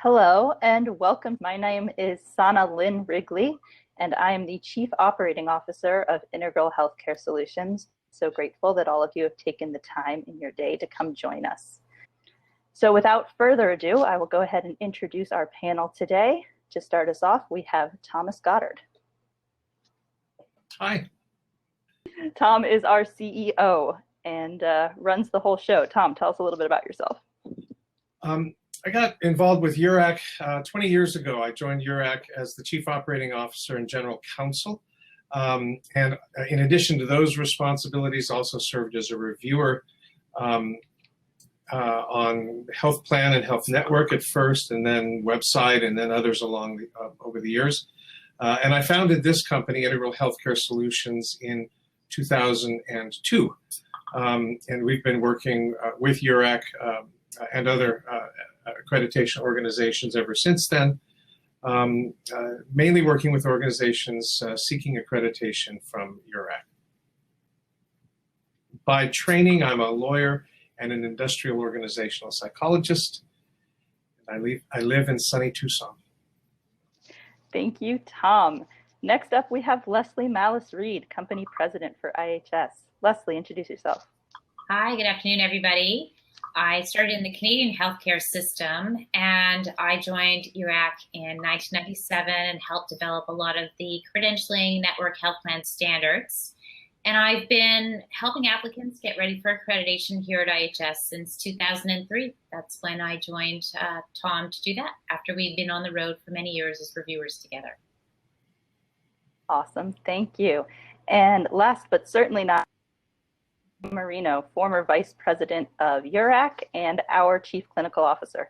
Hello and welcome. My name is Sana Lynn Wrigley, and I am the Chief Operating Officer of Integral Healthcare Solutions. So grateful that all of you have taken the time in your day to come join us. So without further ado, I will go ahead and introduce our panel today. To start us off, we have Thomas Goddard. Hi. Tom is our CEO and runs the whole show. Tom, tell us a little bit about yourself. I got involved with URAC 20 years ago. I joined URAC as the Chief Operating Officer and General Counsel. And in addition to those responsibilities, also served as a reviewer on health plan and health network at first, and then website, and then others along over the years. And I founded this company, Integral Healthcare Solutions, in 2002. And we've been working with URAC and other accreditation organizations ever since then, mainly working with organizations seeking accreditation from URAC. By training, I'm a lawyer and an industrial organizational psychologist. And I live in sunny Tucson. Thank you, Tom. Next up, we have Lesley Malus Reed, Company President for IHS. Lesley, introduce yourself. Hi, good afternoon, everybody. I started in the Canadian healthcare system, and I joined URAC in 1997 and helped develop a lot of the credentialing network health plan standards. And I've been helping applicants get ready for accreditation here at IHS since 2003. That's when I joined Tom to do that, after we'd been on the road for many years as reviewers together. Awesome, thank you. And last but certainly not, DeMarino, former Vice President of URAC and our Chief Clinical Officer.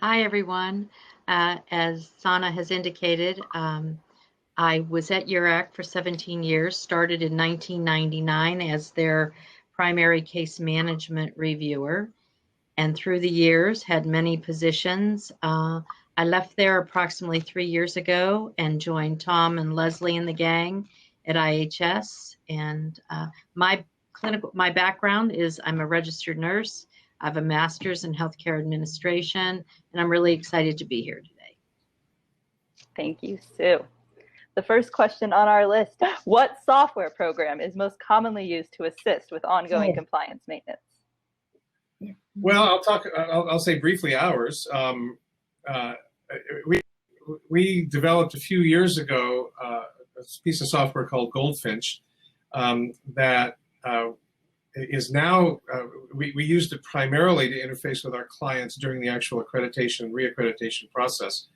Hi, everyone. As Sana has indicated, I was at URAC for 17 years, started in 1999 as their primary case management reviewer, and through the years had many positions. I left there approximately 3 years ago and joined Tom and Lesley and the gang at IHS. And my background is I'm a registered nurse. I have a master's in healthcare administration, and I'm really excited to be here today. Thank you, Sue. The first question on our list, what software program is most commonly used to assist with ongoing compliance maintenance? Well, I'll say briefly ours. We developed a few years ago a piece of software called Goldfinch that is now, we used it primarily to interface with our clients during the actual accreditation and reaccreditation process.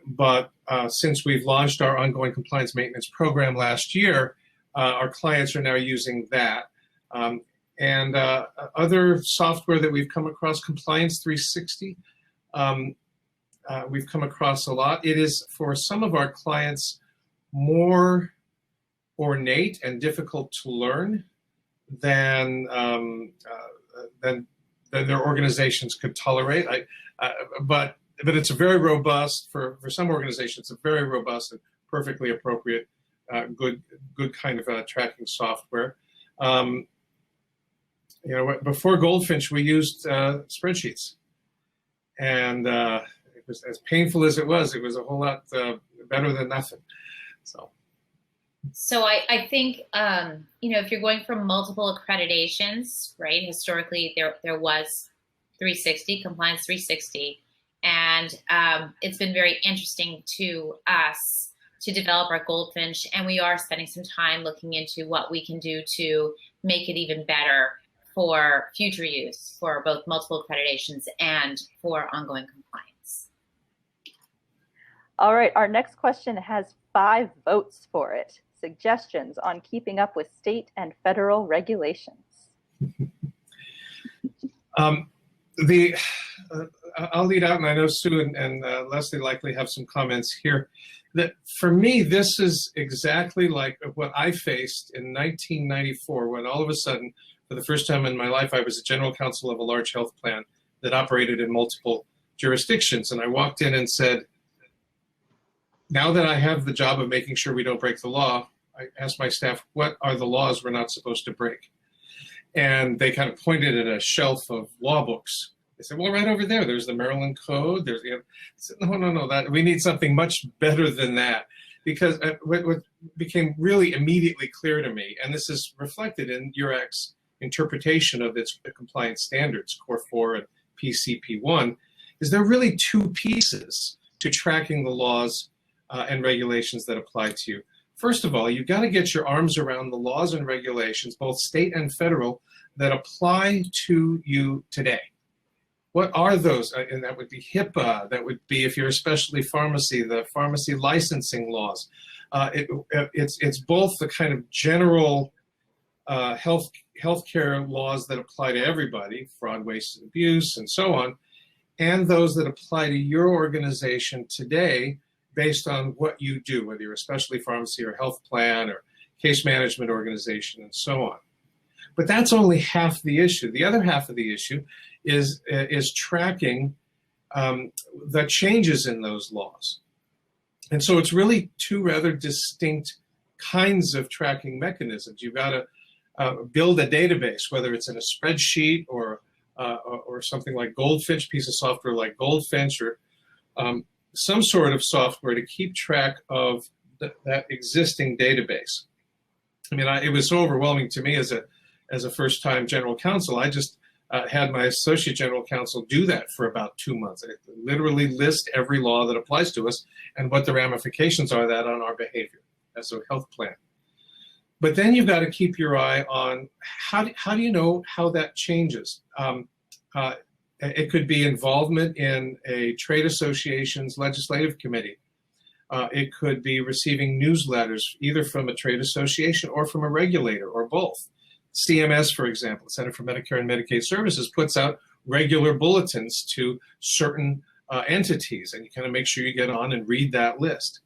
But since we've launched our ongoing compliance maintenance program last year, our clients are now using that. And other software that we've come across, Compliance 360, we've come across a lot. It is, for some of our clients, more ornate and difficult to learn than their organizations could tolerate. But it's a very robust, for some organizations, it's a very robust and perfectly appropriate, good kind of tracking software. Before Goldfinch, we used spreadsheets, and it was as painful as it was a whole lot better than nothing. So I think, if you're going from multiple accreditations, right, historically there was 360, Compliance 360, and it's been very interesting to us to develop our Goldfinch, and we are spending some time looking into what we can do to make it even better for future use for both multiple accreditations and for ongoing compliance. All right, our next question has 5 votes for it. Suggestions on keeping up with state and federal regulations. I'll lead out, and I know Sue and Lesley likely have some comments here. That for me, this is exactly like what I faced in 1994, when all of a sudden, for the first time in my life, I was a general counsel of a large health plan that operated in multiple jurisdictions. And I walked in and said, now that I have the job of making sure we don't break the law, I asked my staff, what are the laws we're not supposed to break? And they kind of pointed at a shelf of law books They said, well, right over there, there's the Maryland Code. There's, I said, no, that we need something much better than that. Because what became really immediately clear to me, and this is reflected in URAC's interpretation of its compliance standards, Core 4 and PCP1, is there are really two pieces to tracking the laws and regulations that apply to you. First of all, you've got to get your arms around the laws and regulations, both state and federal, that apply to you today. What are those? And that would be HIPAA. That would be, if you're a specialty pharmacy, the pharmacy licensing laws. It's both the kind of general healthcare laws that apply to everybody, fraud, waste, and abuse, and so on, and those that apply to your organization today based on what you do, whether you're a specialty pharmacy or health plan or case management organization, and so on. But that's only half the issue. The other half of the issue is tracking the changes in those laws. And so it's really two rather distinct kinds of tracking mechanisms. You've got to build a database, whether it's in a spreadsheet or something like Goldfinch, piece of software like Goldfinch, or some sort of software to keep track of that existing database. I mean, it was so overwhelming to me as a first-time general counsel. I just had my associate general counsel do that for about 2 months. I literally list every law that applies to us and what the ramifications are of that on our behavior as a health plan. But then you've got to keep your eye on how do you know how that changes? It could be involvement in a trade association's legislative committee. It could be receiving newsletters either from a trade association or from a regulator or both. CMS, for example, Center for Medicare and Medicaid Services, puts out regular bulletins to certain entities, and you kind of make sure you get on and read that list.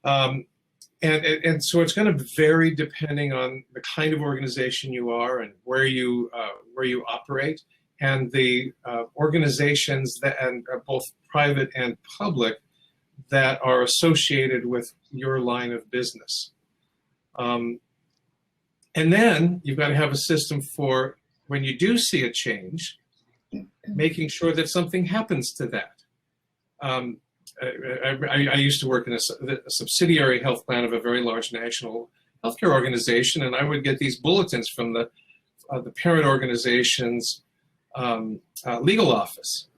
And so it's going to vary depending on the kind of organization you are and where you operate, and the organizations that, and both private and public, that are associated with your line of business. And then you've got to have a system for when you do see a change, making sure that something happens to that. I used to work in a subsidiary health plan of a very large national healthcare organization, and I would get these bulletins from the parent organization's legal office.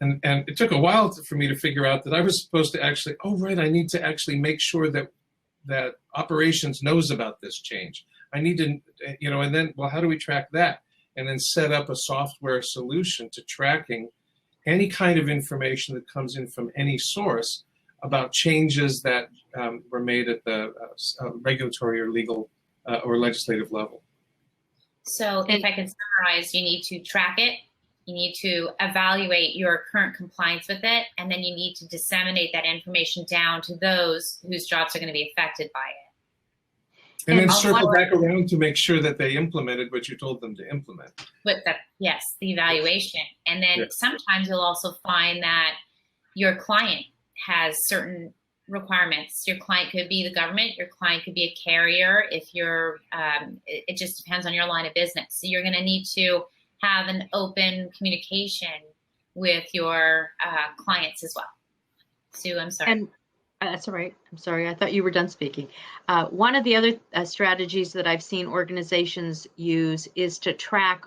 And it took a while for me to figure out that I was supposed to actually, I need to actually make sure that operations knows about this change. I need to, and then, well, how do we track that? And then set up a software solution to tracking any kind of information that comes in from any source about changes that were made at the regulatory or legal or legislative level. So if I can summarize, you need to track it, you need to evaluate your current compliance with it, and then you need to disseminate that information down to those whose jobs are going to be affected by it. And then circle back around to make sure that they implemented what you told them to implement. With the evaluation. And then sometimes you'll also find that your client has certain requirements. Your client could be the government, your client could be a carrier. If you're, it just depends on your line of business. So you're going to need to have an open communication with your clients as well. Sue, I'm sorry. And that's all right. I'm sorry. I thought you were done speaking. One of the other strategies that I've seen organizations use is to track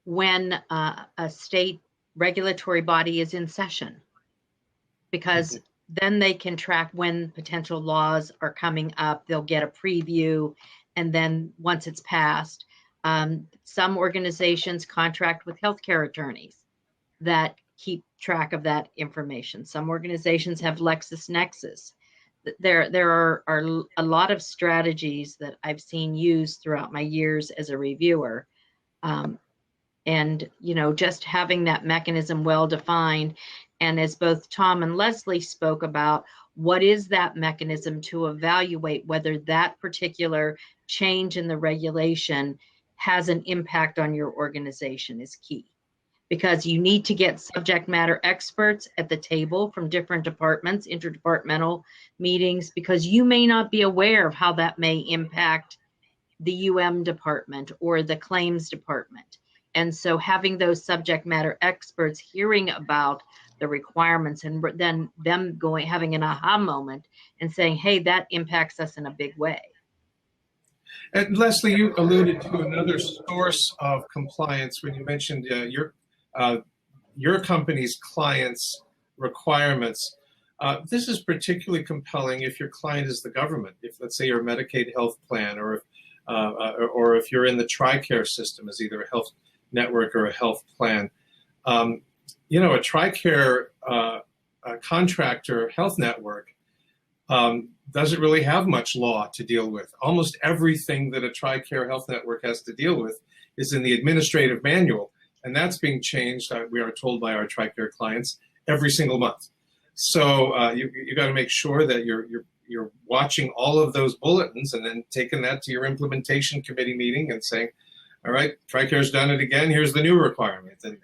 when a state regulatory body is in session, because then they can track when potential laws are coming up. They'll get a preview, and then once it's passed, some organizations contract with healthcare attorneys that keep track of that information. Some organizations have LexisNexis. There are a lot of strategies that I've seen used throughout my years as a reviewer. And, just having that mechanism well defined. And as both Tom and Lesley spoke about, what is that mechanism to evaluate whether that particular change in the regulation has an impact on your organization is key. Because you need to get subject matter experts at the table from different departments, interdepartmental meetings, because you may not be aware of how that may impact the UM department or the claims department. And so having those subject matter experts hearing about the requirements and then them having an aha moment and saying, hey, that impacts us in a big way. And Lesley, you alluded to another source of compliance when you mentioned your company's clients' requirements. This is particularly compelling if your client is the government. If, let's say, you're a Medicaid health plan, or if you're in the TRICARE system as either a health network or a health plan. You know, a TRICARE contractor health network doesn't really have much law to deal with. Almost everything that a TRICARE health network has to deal with is in the administrative manual, and that's being changed, we are told by our TRICARE clients, every single month. So you got to make sure that you're watching all of those bulletins and then taking that to your implementation committee meeting and saying, all right, TRICARE's done it again, here's the new requirement, and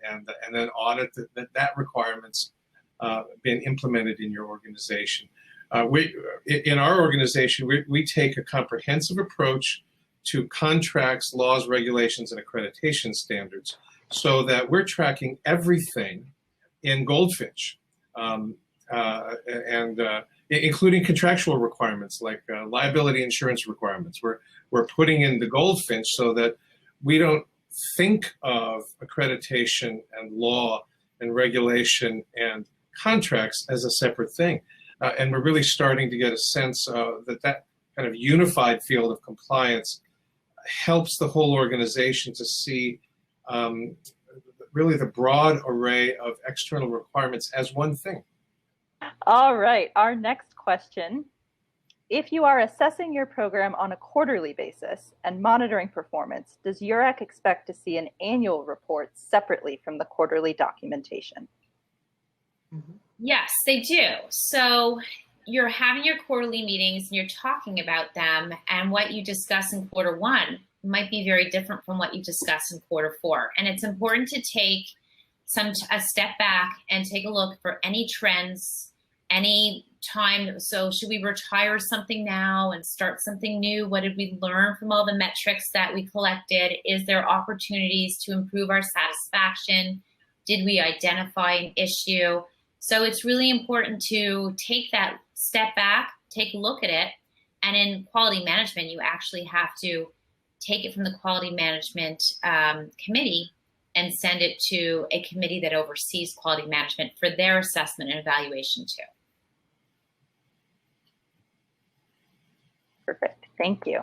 then audit that requirement's been implemented in your organization. In our organization, we take a comprehensive approach to contracts, laws, regulations, and accreditation standards so that we're tracking everything in Goldfinch, including contractual requirements like liability insurance requirements. We're putting in the Goldfinch so that we don't think of accreditation and law and regulation and contracts as a separate thing. And we're really starting to get a sense that kind of unified field of compliance helps the whole organization to see really the broad array of external requirements as one thing. All right, our next question. If you are assessing your program on a quarterly basis and monitoring performance, does URAC expect to see an annual report separately from the quarterly documentation? Mm-hmm. Yes, they do. So you're having your quarterly meetings and you're talking about them, and what you discuss in quarter one might be very different from what you discuss in quarter four. And it's important to take a step back and take a look for any trends, any time. So should we retire something now and start something new? What did we learn from all the metrics that we collected? Is there opportunities to improve our satisfaction? Did we identify an issue? So it's really important to take that step back, take a look at it. And in quality management, you actually have to take it from the quality management committee and send it to a committee that oversees quality management for their assessment and evaluation too. Perfect, thank you.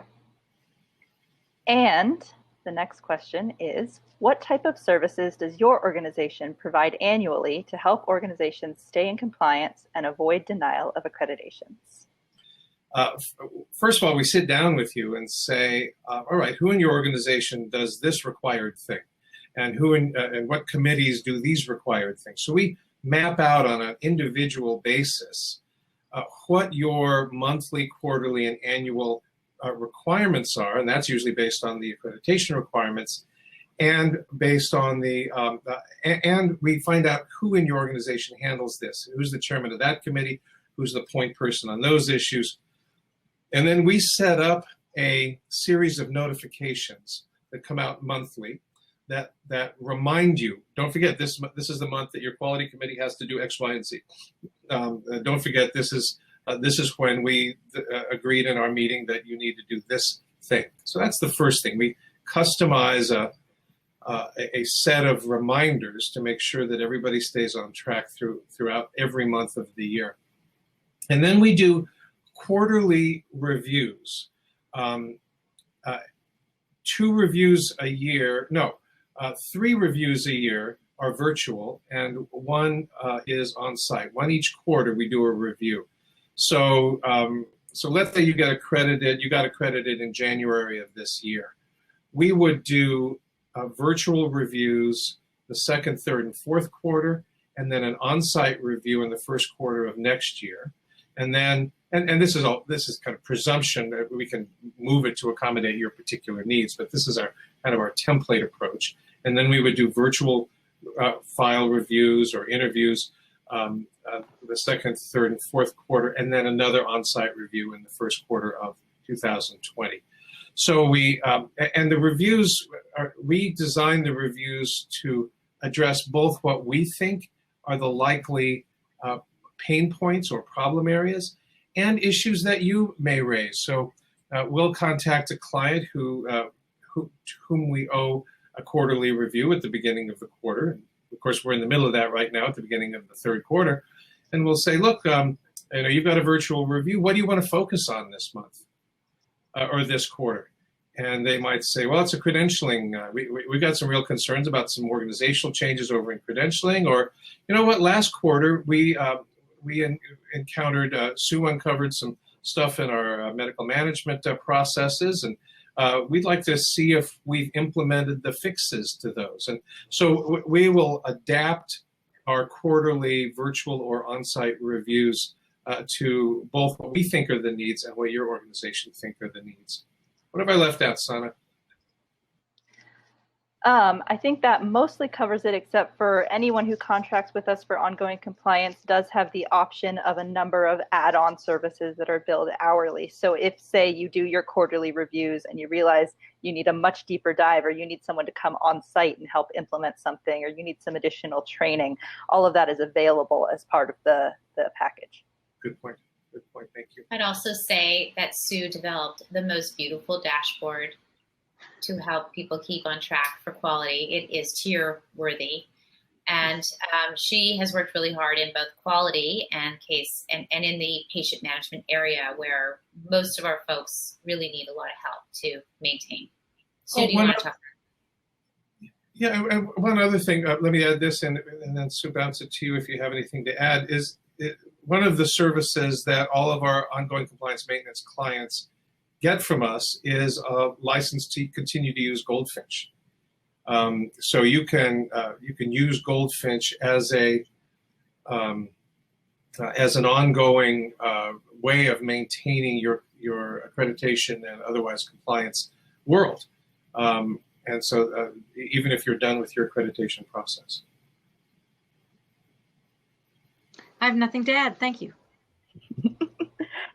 And the next question is, what type of services does your organization provide annually to help organizations stay in compliance and avoid denial of accreditations? First of all, we sit down with you and say, all right, who in your organization does this required thing? And who and what committees do these required things? So we map out on an individual basis what your monthly, quarterly, and annual requirements are, and that's usually based on the accreditation requirements, and based on and we find out who in your organization handles this, who's the chairman of that committee, who's the point person on those issues. And then we set up a series of notifications that come out monthly that remind you, don't forget, this is the month that your quality committee has to do X, Y, and Z. Don't forget, this is when we agreed in our meeting that you need to do this thing. So that's the first thing. We customize a set of reminders to make sure that everybody stays on track throughout every month of the year. And then we do quarterly reviews. 2 reviews a year, 3 reviews a year are virtual, and 1 is on site. 1 each quarter we do a review. So let's say you got accredited in January of this year. We would do virtual reviews the 2nd, 3rd, and 4th quarter, and then an on-site review in the 1st quarter of next year. And then, and this is kind of presumption that we can move it to accommodate your particular needs, but this is our kind of our template approach. And then we would do virtual file reviews or interviews the 2nd, 3rd, and 4th quarter, and then another on-site review in the 1st quarter of 2020. So and the reviews we design the reviews to address both what we think are the likely pain points or problem areas and issues that you may raise. So we'll contact a client to whom we owe a quarterly review at the beginning of the quarter. Of course, we're in the middle of that right now at the beginning of the third quarter. And we'll say, look, you've got a virtual review. What do you want to focus on this month or this quarter? And they might say, well, it's a credentialing. We've got some real concerns about some organizational changes over in credentialing. Or, you know what, last quarter we encountered, Sue uncovered some stuff in our medical management processes, and we'd like to see if we've implemented the fixes to those. And so we will adapt our quarterly virtual or on-site reviews to both what we think are the needs and what your organization think are the needs. What have I left out, Sana? I think that mostly covers it, except for anyone who contracts with us for ongoing compliance does have the option of a number of add-on services that are billed hourly. So if, say, you do your quarterly reviews and you realize you need a much deeper dive, or you need someone to come on site and help implement something, or you need some additional training, all of that is available as part of the package. Good point. Good point. Thank you. I'd also say that Sue developed the most beautiful dashboard to help people keep on track for quality. It is tier worthy. And she has worked really hard in both quality and case and in the patient management area, where most of our folks really need a lot of help to maintain. Sue, do you want to talk? Yeah, one other thing, let me add this, and then Sue, bounce it to you if you have anything to add, is one of the services that all of our ongoing compliance maintenance clients get from us is a license to continue to use Goldfinch. So you can use Goldfinch as an ongoing way of maintaining your accreditation and otherwise compliance world. And so even if you're done with your accreditation process. I have nothing to add. Thank you.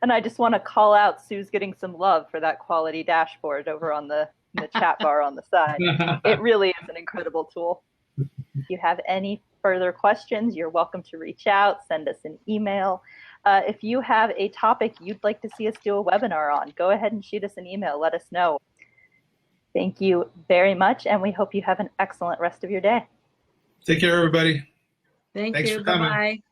And I just want to call out Sue's getting some love for that quality dashboard over on the chat bar on the side. It really is an incredible tool. If you have any further questions, you're welcome to reach out, send us an email. If you have a topic you'd like to see us do a webinar on, go ahead and shoot us an email. Let us know. Thank you very much, and we hope you have an excellent rest of your day. Take care, everybody. Thank Thanks you. for coming. Bye-bye.